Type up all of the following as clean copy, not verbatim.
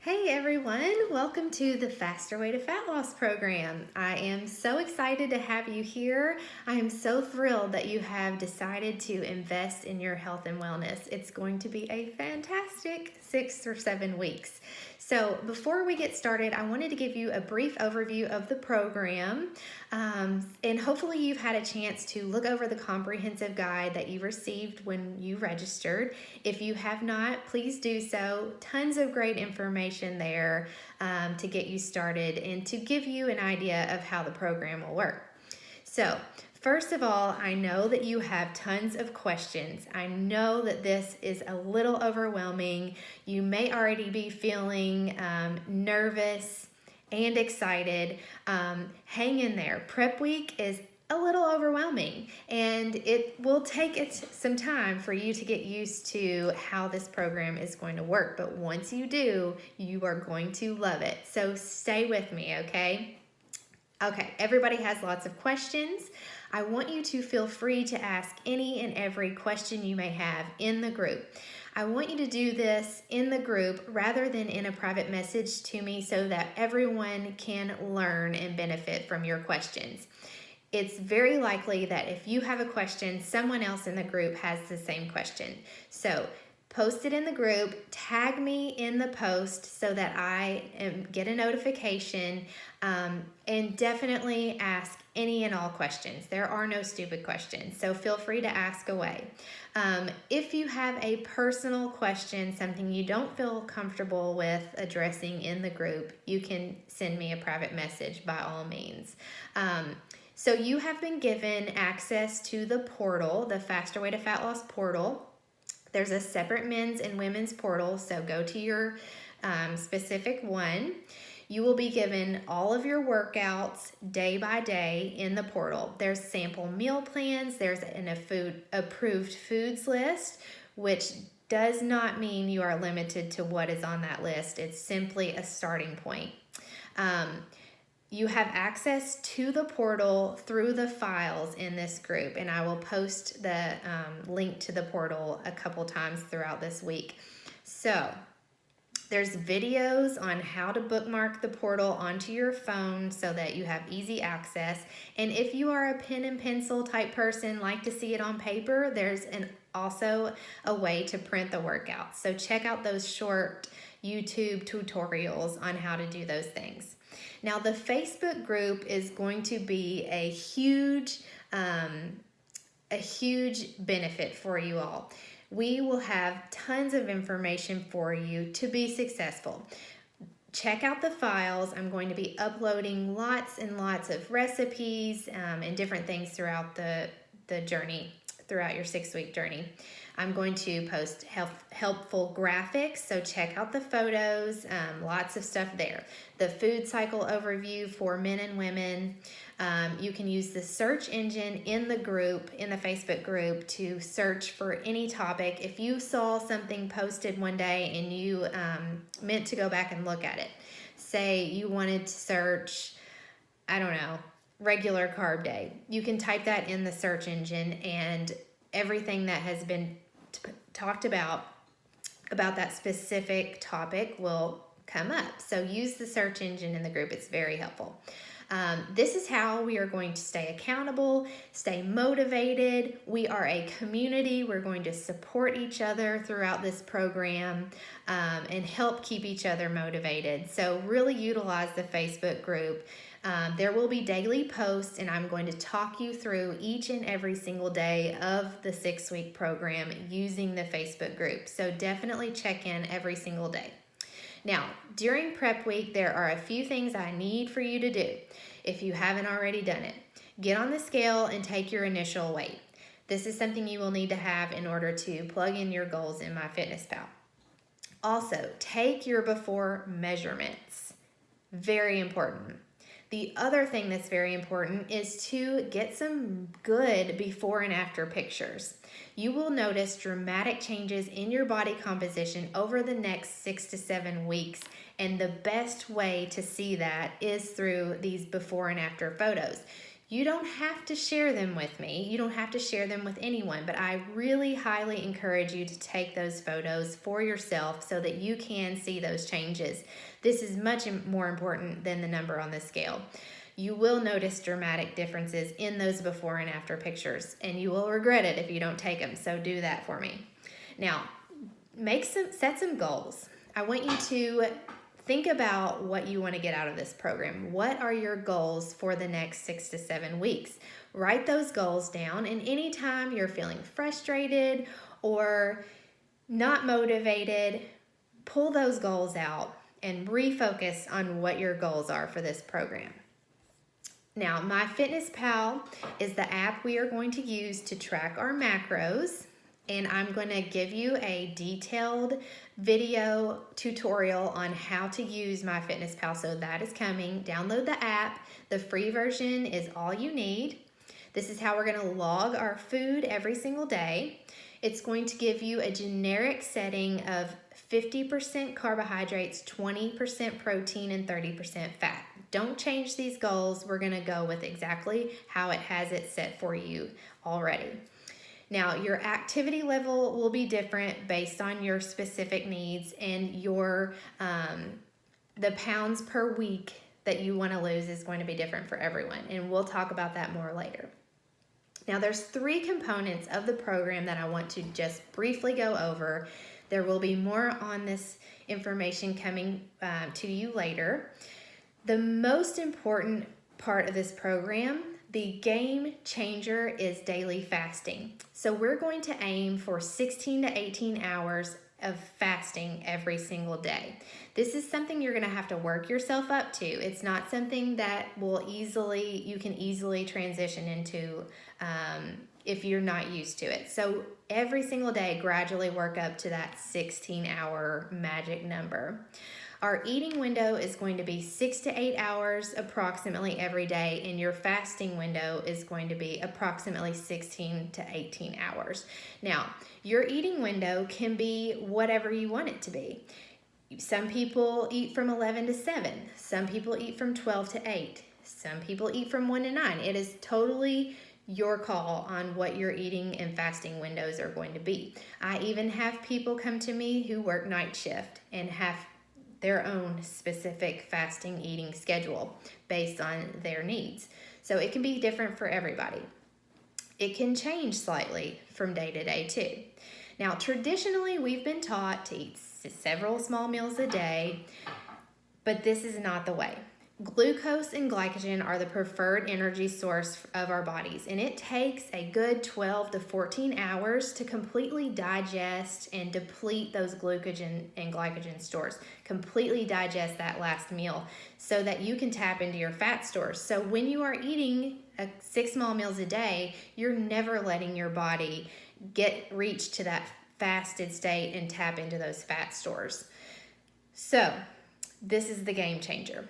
Hey everyone, welcome to the Faster Way to Fat Loss program. I am so excited to have you here. I am so thrilled that you have decided to invest in your health and wellness. It's going to be a fantastic 6 or 7 weeks. So before we get started, I wanted to give you a brief overview of the program. And hopefully you've had a chance to look over the comprehensive guide that you received when you registered. If you have not, please do so. Tons of great information there to get you started and to give you an idea of how the program will work. So, first of all, I know that you have tons of questions. I know that this is a little overwhelming. You may already be feeling nervous and excited. Hang in there. Prep week is a little overwhelming, and it will take some time for you to get used to how this program is going to work. But once you do, you are going to love it. So stay with me, okay? Okay, everybody has lots of questions. I want you to feel free to ask any and every question you may have in the group. I want you to do this in the group rather than in a private message to me so that everyone can learn and benefit from your questions. It's very likely that if you have a question, someone else in the group has the same question. So post it in the group, tag me in the post so that I get a notification, and definitely ask any and all questions. There are no stupid questions, so feel free to ask away. If you have a personal question, something you don't feel comfortable with addressing in the group, you can send me a private message by all means. So you have been given access to the portal, the Faster Way to Fat Loss portal. There's a separate men's and women's portal, so go to your specific one. You will be given all of your workouts day by day in the portal. There's sample meal plans. There's an approved foods list, which does not mean you are limited to what is on that list. It's simply a starting point. You have access to the portal through the files in this group, and I will post the link to the portal a couple times throughout this week. So there's videos on how to bookmark the portal onto your phone so that you have easy access. And if you are a pen and pencil type person, like to see it on paper, there's also a way to print the workouts. So check out those short YouTube tutorials on how to do those things. Now, the Facebook group is going to be a huge benefit for you all. We will have tons of information for you to be successful. Check out the files. I'm going to be uploading lots and lots of recipes and different things throughout the journey, throughout your 6-week journey. I'm going to post helpful graphics, so check out the photos, lots of stuff there. The food cycle overview for men and women. You can use the search engine in the group, in the Facebook group, to search for any topic. If you saw something posted one day and you meant to go back and look at it, say you wanted to search, I don't know, regular carb day, you can type that in the search engine and everything that has been talked about that specific topic will come up. So use the search engine in the group. It's very helpful. This is how we are going to stay accountable, stay motivated. We are a community. We're going to support each other throughout this program and help keep each other motivated. So really utilize the Facebook group. There will be daily posts, and I'm going to talk you through each and every single day of the 6-week program using the Facebook group. So definitely check in every single day. Now, during prep week, there are a few things I need for you to do if you haven't already done it. Get on the scale and take your initial weight. This is something you will need to have in order to plug in your goals in MyFitnessPal. Also, take your before measurements. Very important. The other thing that's very important is to get some good before and after pictures. You will notice dramatic changes in your body composition over the next 6 to 7 weeks, and the best way to see that is through these before and after photos. You don't have to share them with me. You don't have to share them with anyone, but I really highly encourage you to take those photos for yourself so that you can see those changes. This is much more important than the number on the scale. You will notice dramatic differences in those before and after pictures, and you will regret it if you don't take them, so do that for me. Now, set some goals. I want you to think about what you want to get out of this program. What are your goals for the next 6 to 7 weeks? Write those goals down, and anytime you're feeling frustrated or not motivated, pull those goals out and refocus on what your goals are for this program. Now, MyFitnessPal is the app we are going to use to track our macros, and I'm going to give you a detailed video tutorial on how to use MyFitnessPal, so that is coming. Download the app. The free version is all you need. This is how we're going to log our food every single day. It's going to give you a generic setting of 50% carbohydrates, 20% protein, and 30% fat. Don't change these goals. We're going to go with exactly how it has it set for you already. Now, your activity level will be different based on your specific needs, and your the pounds per week that you want to lose is going to be different for everyone, and we'll talk about that more later. Now, there's 3 components of the program that I want to just briefly go over. There will be more on this information coming to you later. The most important part of this program, the game changer, is daily fasting. So we're going to aim for 16 to 18 hours of fasting every single day. This is something you're going to have to work yourself up to. It's not something that you can easily transition into if you're not used to it. So every single day, gradually work up to that 16-hour magic number. Our eating window is going to be 6 to 8 hours approximately every day, and your fasting window is going to be approximately 16 to 18 hours. Now, your eating window can be whatever you want it to be. Some people eat from 11 to 7. Some people eat from 12 to 8. Some people eat from 1 to 9. It is totally your call on what your eating and fasting windows are going to be. I even have people come to me who work night shift and have their own specific fasting eating schedule based on their needs. So it can be different for everybody. It can change slightly from day to day too. Now, traditionally, we've been taught to eat several small meals a day, but this is not the way. Glucose and glycogen are the preferred energy source of our bodies, and it takes a good 12 to 14 hours to completely digest and deplete those glucogen and glycogen stores, completely digest that last meal so that you can tap into your fat stores. So when you are eating 6 small meals a day, you're never letting your body reach to that fasted state and tap into those fat stores. So this is the game changer.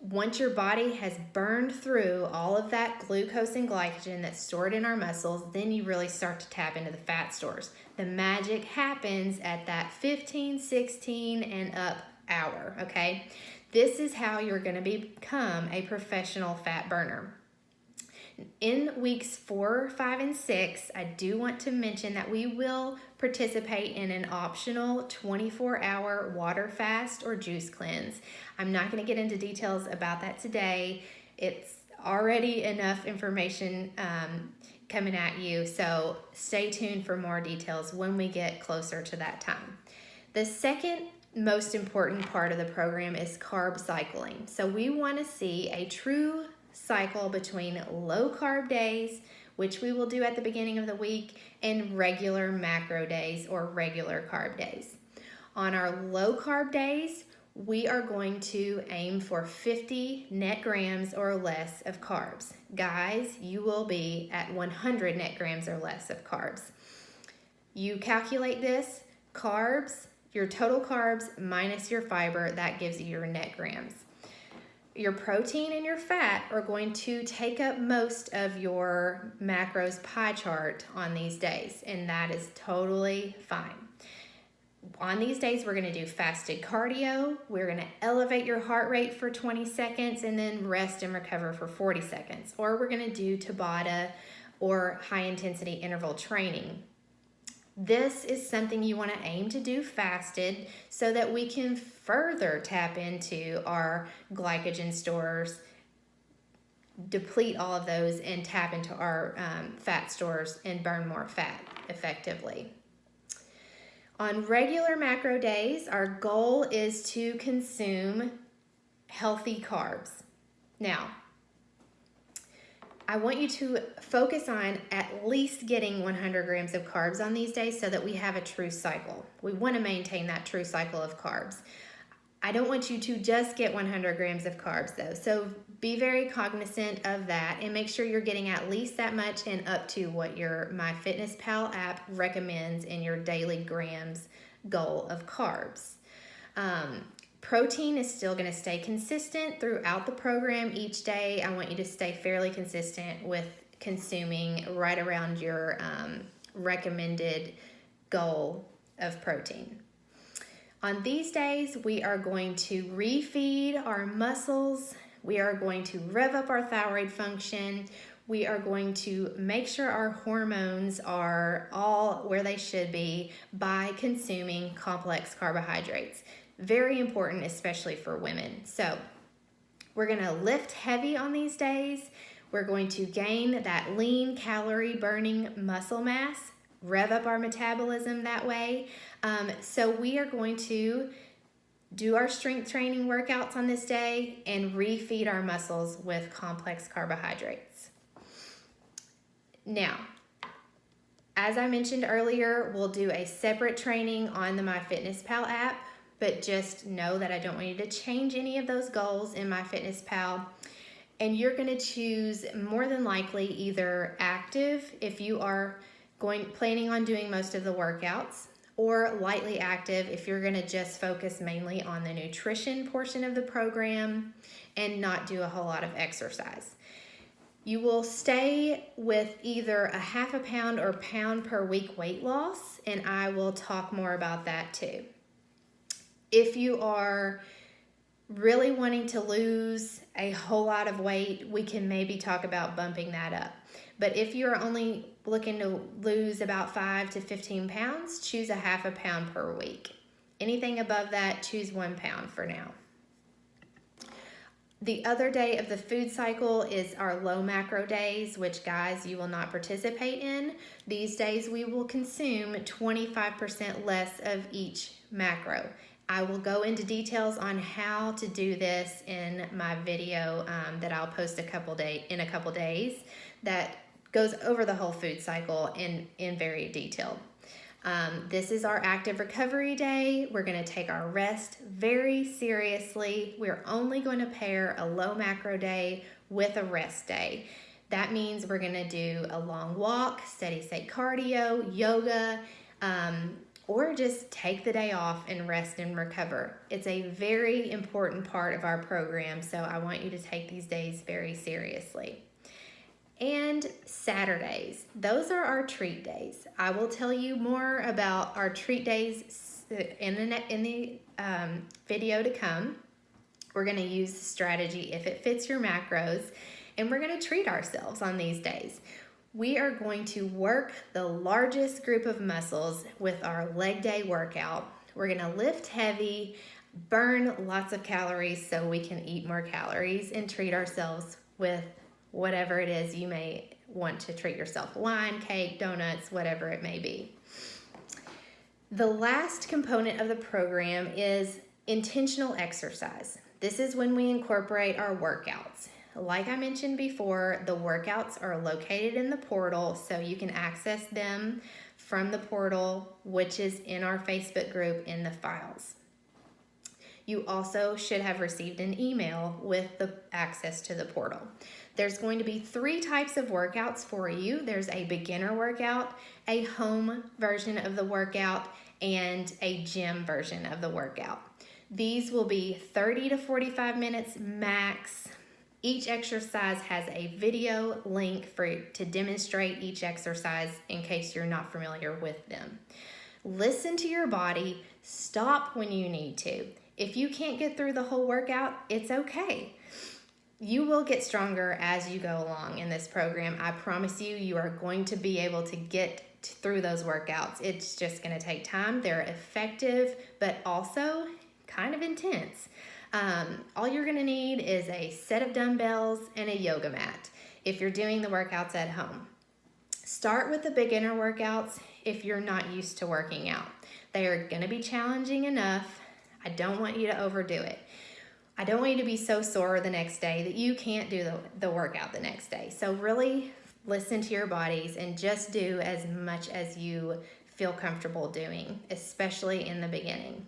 Once your body has burned through all of that glucose and glycogen that's stored in our muscles, then you really start to tap into the fat stores. The magic happens at that 15, 16, and up hour, okay? This is how you're going to become a professional fat burner. In weeks 4, 5, and 6, I do want to mention that we will participate in an optional 24-hour water fast or juice cleanse. I'm not going to get into details about that today. It's already enough information coming at you, so stay tuned for more details when we get closer to that time. The second most important part of the program is carb cycling. So we want to see a true cycle between low carb days, which we will do at the beginning of the week, and regular macro days or regular carb days. On our low carb days, we are going to aim for 50 net grams or less of carbs. Guys, you will be at 100 net grams or less of carbs. You calculate this, carbs, your total carbs minus your fiber, that gives you your net grams. Your protein and your fat are going to take up most of your macros pie chart on these days, and that is totally fine. On these days, we're going to do fasted cardio. We're going to elevate your heart rate for 20 seconds and then rest and recover for 40 seconds. Or we're going to do Tabata or high intensity interval training. This is something you want to aim to do fasted so that we can further tap into our glycogen stores, deplete all of those, and tap into our fat stores and burn more fat effectively. On regular macro days, our goal is to consume healthy carbs. Now, I want you to focus on at least getting 100 grams of carbs on these days so that we have a true cycle. We want to maintain that true cycle of carbs. I don't want you to just get 100 grams of carbs though. So be very cognizant of that and make sure you're getting at least that much and up to what your MyFitnessPal app recommends in your daily grams goal of carbs. Protein is still going to stay consistent throughout the program each day. I want you to stay fairly consistent with consuming right around your recommended goal of protein. On these days, we are going to refeed our muscles. We are going to rev up our thyroid function. We are going to make sure our hormones are all where they should be by consuming complex carbohydrates. Very important, especially for women. So we're going to lift heavy on these days. We're going to gain that lean calorie burning muscle mass, rev up our metabolism that way. So we are going to do our strength training workouts on this day and refeed our muscles with complex carbohydrates. Now, as I mentioned earlier, we'll do a separate training on the MyFitnessPal app, but just know that I don't want you to change any of those goals in MyFitnessPal. And you're going to choose more than likely either active if you are planning on doing most of the workouts, or lightly active if you're going to just focus mainly on the nutrition portion of the program and not do a whole lot of exercise. You will stay with either a half a pound or pound per week weight loss, and I will talk more about that too. If you are really wanting to lose a whole lot of weight, we can maybe talk about bumping that up. But if you're only looking to lose about 5 to 15 pounds, choose a half a pound per week. Anything above that, choose 1 pound for now. The other day of the food cycle is our low macro days, which guys, you will not participate in. These days we will consume 25% less of each macro. I will go into details on how to do this in my video that I'll post in a couple days that goes over the whole food cycle in very detail. This is our active recovery day. We're going to take our rest very seriously. We're only going to pair a low macro day with a rest day. That means we're going to do a long walk, steady state cardio, yoga, or just take the day off and rest and recover. It's a very important part of our program, so I want you to take these days very seriously. And Saturdays, those are our treat days. I will tell you more about our treat days in the video to come. We're going to use the strategy if it fits your macros, and we're going to treat ourselves on these days. We are going to work the largest group of muscles with our leg day workout. We're going to lift heavy, burn lots of calories so we can eat more calories, and treat ourselves with whatever it is you may want to treat yourself. Wine, cake, donuts, whatever it may be. The last component of the program is intentional exercise. This is when we incorporate our workouts. Like I mentioned before, the workouts are located in the portal, so you can access them from the portal, which is in our Facebook group in the files. You also should have received an email with the access to the portal. There's going to be 3 types of workouts for you. There's a beginner workout, a home version of the workout, and a gym version of the workout. These will be 30 to 45 minutes max. Each exercise has a video link to demonstrate each exercise in case you're not familiar with them. Listen to your body. Stop when you need to. If you can't get through the whole workout, it's okay. You will get stronger as you go along in this program. I promise you, you are going to be able to get through those workouts. It's just going to take time. They're effective, but also kind of intense. All you're going to need is a set of dumbbells and a yoga mat if you're doing the workouts at home. Start with the beginner workouts if you're not used to working out. They are going to be challenging enough. I don't want you to overdo it. I don't want you to be so sore the next day that you can't do the workout the next day. So really listen to your bodies and just do as much as you feel comfortable doing, especially in the beginning.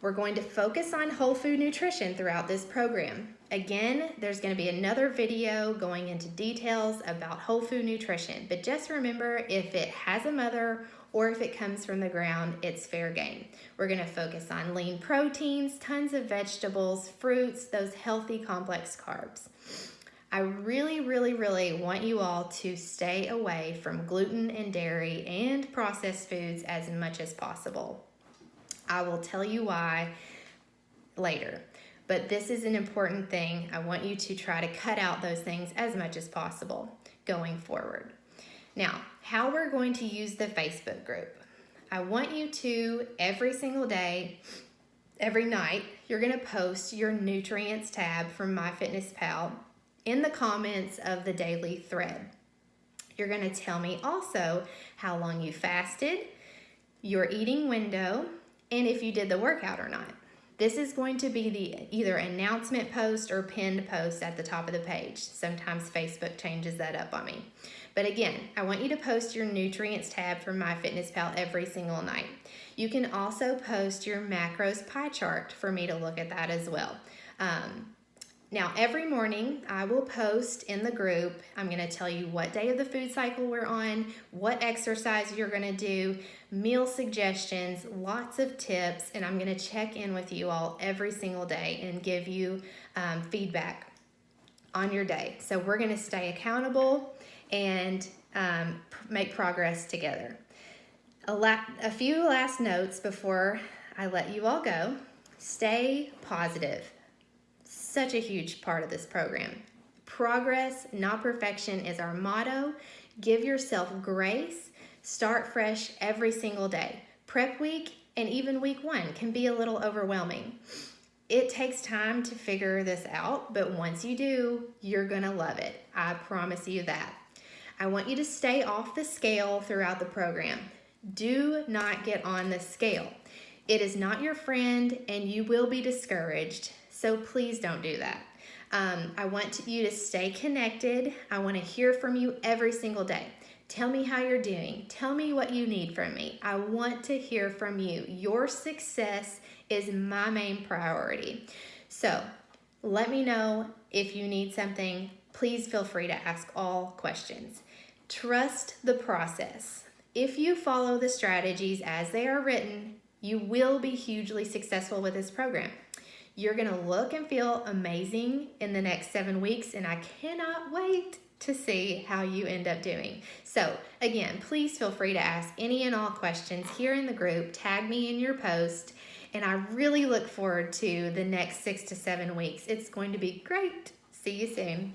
We're going to focus on whole food nutrition throughout this program. Again, there's going to be another video going into details about whole food nutrition, but just remember, if it has a mother or if it comes from the ground, it's fair game. We're going to focus on lean proteins, tons of vegetables, fruits, those healthy complex carbs. I really, really, really want you all to stay away from gluten and dairy and processed foods as much as possible. I will tell you why later, but this is an important thing. I want you to try to cut out those things as much as possible going forward. Now, how we're going to use the Facebook group. I want you to, every single day, every night, you're going to post your nutrients tab from MyFitnessPal in the comments of the daily thread. You're going to tell me also how long you fasted, your eating window, and if you did the workout or not. This is going to be the either announcement post or pinned post at the top of the page. Sometimes Facebook changes that up on me. But again, I want you to post your nutrients tab from MyFitnessPal every single night. You can also post your macros pie chart for me to look at that as well. Now, every morning I will post in the group. I'm going to tell you what day of the food cycle we're on, what exercise you're going to do, meal suggestions, lots of tips, and I'm going to check in with you all every single day and give you feedback on your day. So we're going to stay accountable and make progress together. A few last notes before I let you all go. Stay positive. Such a huge part of this program. Progress, not perfection, is our motto. Give yourself grace. Start fresh every single day. Prep week and even week 1 can be a little overwhelming. It takes time to figure this out, but once you do, you're gonna love it. I promise you that. I want you to stay off the scale throughout the program. Do not get on the scale. It is not your friend and you will be discouraged. So please don't do that. I want you to stay connected. I want to hear from you every single day. Tell me how you're doing. Tell me what you need from me. I want to hear from you. Your success is my main priority. So let me know if you need something. Please feel free to ask all questions. Trust the process. If you follow the strategies as they are written, you will be hugely successful with this program. You're going to look and feel amazing in the next 7 weeks, and I cannot wait to see how you end up doing. So again, please feel free to ask any and all questions here in the group. Tag me in your post, and I really look forward to the next 6 to 7 weeks. It's going to be great. See you soon.